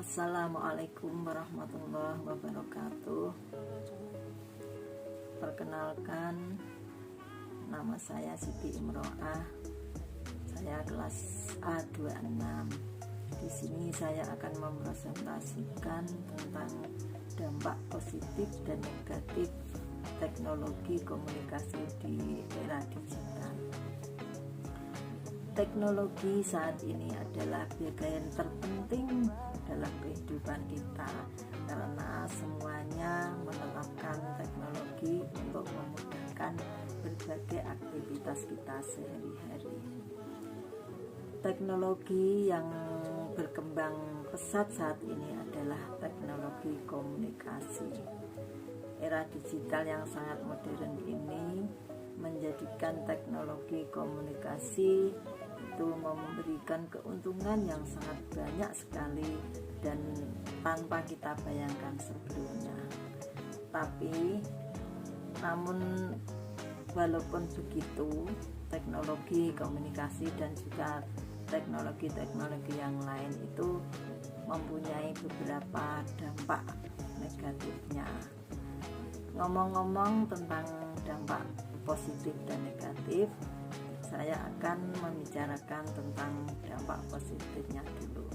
Assalamualaikum warahmatullahi wabarakatuh. Perkenalkan, nama saya Siti Imro'ah. Saya kelas A26. Di sini saya akan mempresentasikan tentang dampak positif dan negatif teknologi komunikasi di era digital. Teknologi saat ini adalah bagian terpenting dalam kehidupan kita karena semuanya menerapkan teknologi untuk memudahkan berbagai aktivitas kita sehari-hari. Teknologi yang berkembang pesat saat ini adalah teknologi komunikasi. Era digital yang sangat modern ini menjadikan teknologi komunikasi itu memberikan keuntungan yang sangat banyak sekali dan tanpa kita bayangkan sebelumnya. Namun walaupun begitu, teknologi komunikasi dan juga teknologi yang lain itu mempunyai beberapa dampak negatifnya. Ngomong-ngomong tentang dampak positif dan negatif, saya akan membicarakan tentang dampak positifnya dulu.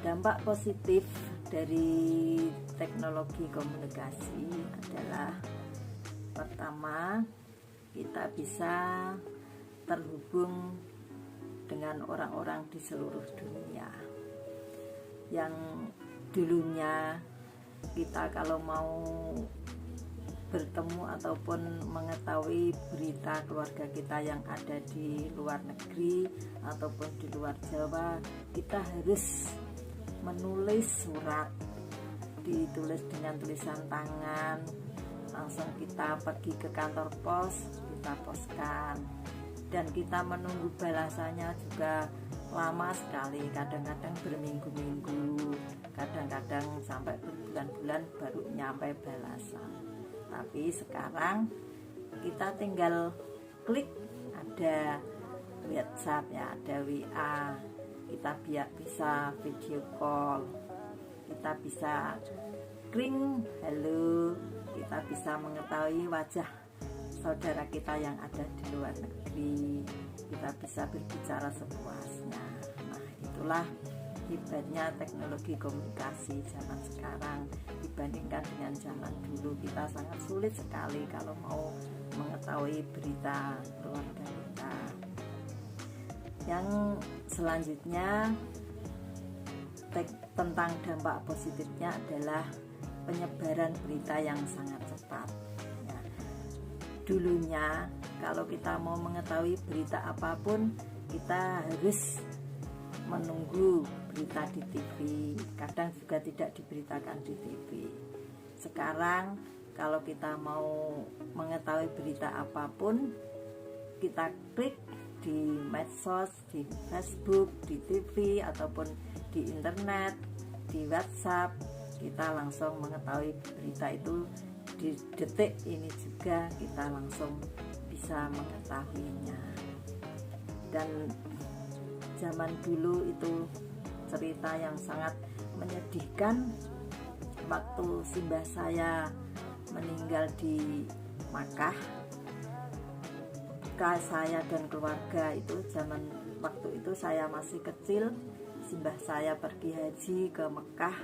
Dampak positif dari teknologi komunikasi adalah, pertama, kita bisa terhubung dengan orang-orang di seluruh dunia. Yang dulunya kita kalau mau bertemu ataupun mengetahui berita keluarga kita yang ada di luar negeri ataupun di luar Jawa, kita harus menulis surat, ditulis dengan tulisan tangan, langsung kita pergi ke kantor pos, kita poskan, dan kita menunggu balasannya juga lama sekali, kadang-kadang berminggu-minggu, kadang-kadang sampai berbulan-bulan baru nyampe balasan. Tapi sekarang kita tinggal klik, ada WhatsApp ya, ada WA, kita bisa video call, kita bisa klik halo, kita bisa mengetahui wajah saudara kita yang ada di luar negeri, kita bisa berbicara sepuasnya. Nah, itulah hebatnya teknologi komunikasi zaman sekarang dibandingkan dengan zaman dulu. Kita sangat sulit sekali kalau mau mengetahui berita keluarga kita. Yang selanjutnya tentang dampak positifnya adalah penyebaran berita yang sangat cepat. Ya, dulunya kalau kita mau mengetahui berita apapun, kita harus menunggu berita di TV, kadang juga tidak diberitakan di TV. Sekarang kalau kita mau mengetahui berita apapun, kita klik di medsos, di Facebook, di TV ataupun di internet, di WhatsApp, kita langsung mengetahui berita itu di detik ini juga kita langsung bisa mengetahuinya. Dan zaman dulu itu cerita yang sangat menyedihkan waktu simbah saya meninggal di Makkah. Saya dan keluarga itu waktu itu saya masih kecil, simbah saya pergi haji ke Mekah,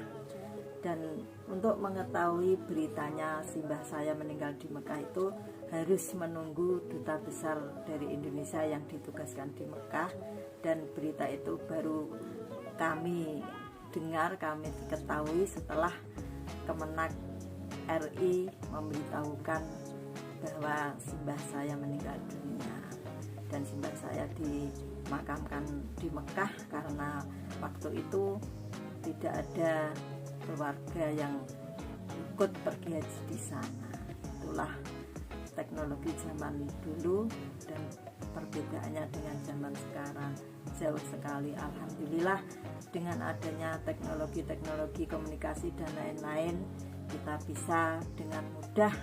dan untuk mengetahui beritanya simbah saya meninggal di Mekah itu harus menunggu duta besar dari Indonesia yang ditugaskan di Mekah, dan berita itu baru kami dengar, kami ketahui setelah Kemenak RI memberitahukan bahwa simbah saya meninggal dunia, dan simbah saya dimakamkan di Mekah karena waktu itu tidak ada keluarga yang ikut pergi haji di sana. Itulah teknologi zaman dulu, dan perbedaannya dengan zaman sekarang jauh sekali. Alhamdulillah, dengan adanya teknologi komunikasi dan lain-lain, kita bisa dengan mudah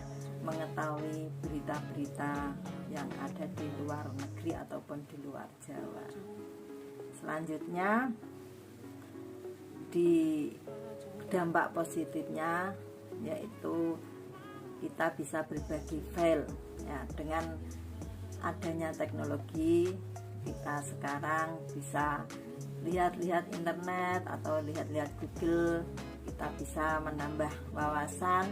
mengetahui berita-berita yang ada di luar negeri ataupun di luar Jawa. Selanjutnya, Jadi dampak positifnya yaitu kita bisa berbagi file ya. Dengan adanya teknologi, kita sekarang bisa lihat-lihat internet atau lihat-lihat Google. Kita bisa menambah wawasan,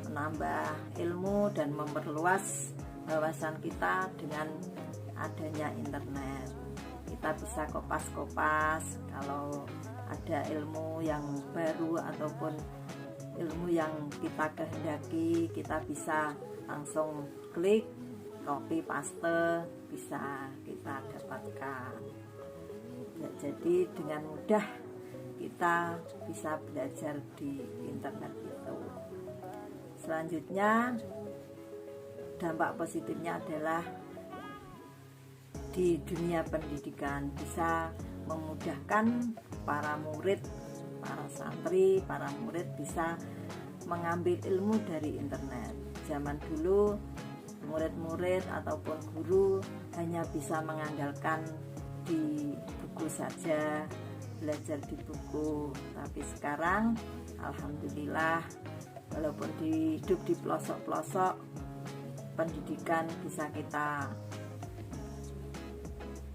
menambah ilmu, dan memperluas wawasan kita dengan adanya internet. Kita bisa kopas-kopas kalau ada ilmu yang baru ataupun ilmu yang kita kehendaki, kita bisa langsung klik, copy paste, bisa kita dapatkan. Ya, jadi dengan mudah kita bisa belajar di internet itu. Selanjutnya, dampak positifnya adalah di dunia pendidikan bisa memudahkan para murid, para santri, para murid bisa mengambil ilmu dari internet. Zaman dulu murid-murid ataupun guru hanya bisa mengandalkan di buku saja, belajar di buku. Tapi sekarang alhamdulillah, walaupun hidup di pelosok-pelosok, pendidikan bisa kita,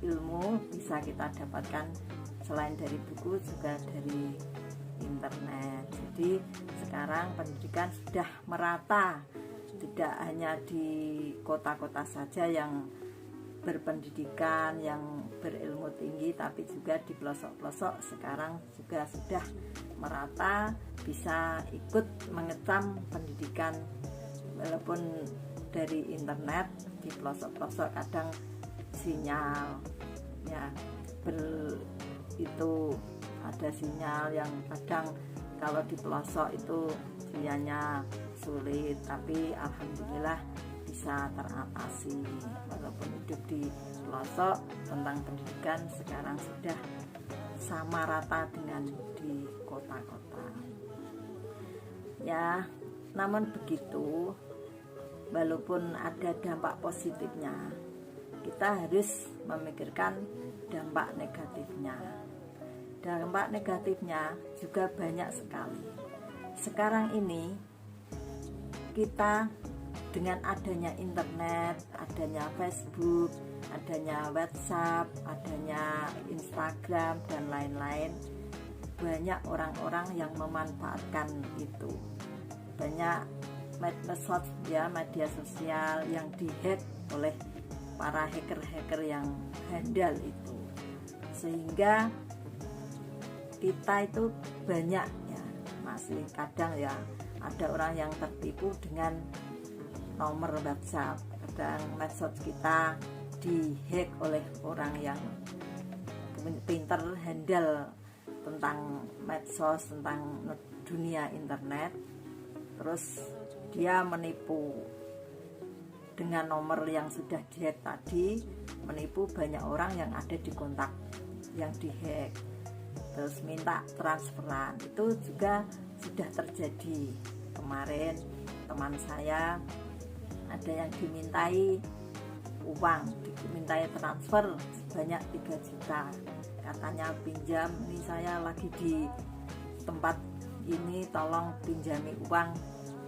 ilmu bisa kita dapatkan selain dari buku juga dari internet. Jadi sekarang pendidikan sudah merata, tidak hanya di kota-kota saja yang berpendidikan, yang berilmu tinggi, tapi juga di pelosok-pelosok sekarang juga sudah merata, bisa ikut mengecam pendidikan. Walaupun dari internet di pelosok-pelosok kadang sinyal ya itu ada sinyal yang kadang kalau di pelosok itu sinyalnya sulit, tapi alhamdulillah bisa teratasi. Walaupun hidup di pelosok, tentang pendidikan sekarang sudah sama rata dengan di kota-kota ya. Namun begitu, walaupun ada dampak positifnya, kita harus memikirkan dampak negatifnya. Dampak negatifnya juga banyak sekali. Sekarang ini kita dengan adanya internet, adanya Facebook, adanya WhatsApp, adanya Instagram, dan lain-lain, banyak orang-orang yang memanfaatkan itu. Banyak media sosial yang dihack oleh para hacker-hacker yang handal itu, sehingga kita itu banyak ya, masih kadang ya ada orang yang tertipu dengan nomor WhatsApp. Kadang medsos kita dihack oleh orang yang pinter handal tentang medsos, tentang dunia internet, terus dia menipu dengan nomor yang sudah dihack tadi, menipu banyak orang yang ada di kontak yang dihack, terus minta transferan. Itu juga sudah terjadi. Kemarin teman saya ada yang dimintai uang, dimintai transfer sebanyak 3 juta. Katanya pinjam, ini saya lagi di tempat ini, tolong pinjami uang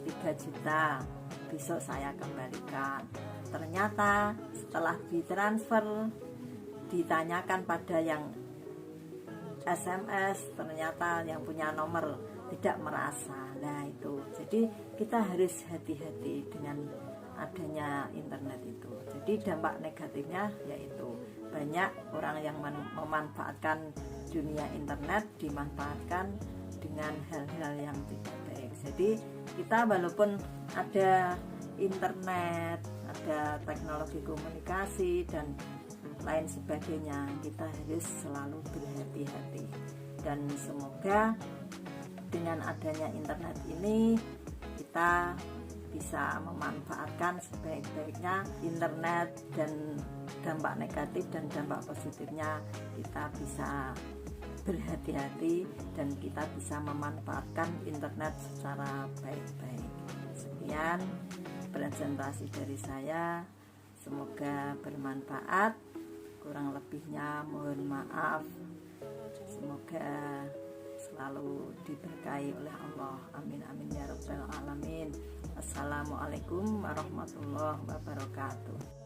3 juta, besok saya kembalikan. Ternyata setelah ditransfer, ditanyakan pada yang SMS, ternyata yang punya nomor tidak merasa. Nah itu, jadi kita harus hati-hati dengan adanya internet itu. Jadi dampak negatifnya yaitu banyak orang yang memanfaatkan dunia internet, dimanfaatkan dengan hal-hal yang tidak baik. Jadi kita walaupun ada internet, ada teknologi komunikasi dan lain sebagainya, kita harus selalu berhati-hati. Dan semoga dengan adanya internet ini kita bisa memanfaatkan sebaik-baiknya internet, dan dampak negatif dan dampak positifnya kita bisa berhati-hati dan kita bisa memanfaatkan internet secara baik-baik. Sekian presentasi dari saya, semoga bermanfaat. Kurang lebihnya mohon maaf. Semoga selalu diberkahi oleh Allah. Amin amin ya rabbal alamin. Assalamualaikum warahmatullahi wabarakatuh.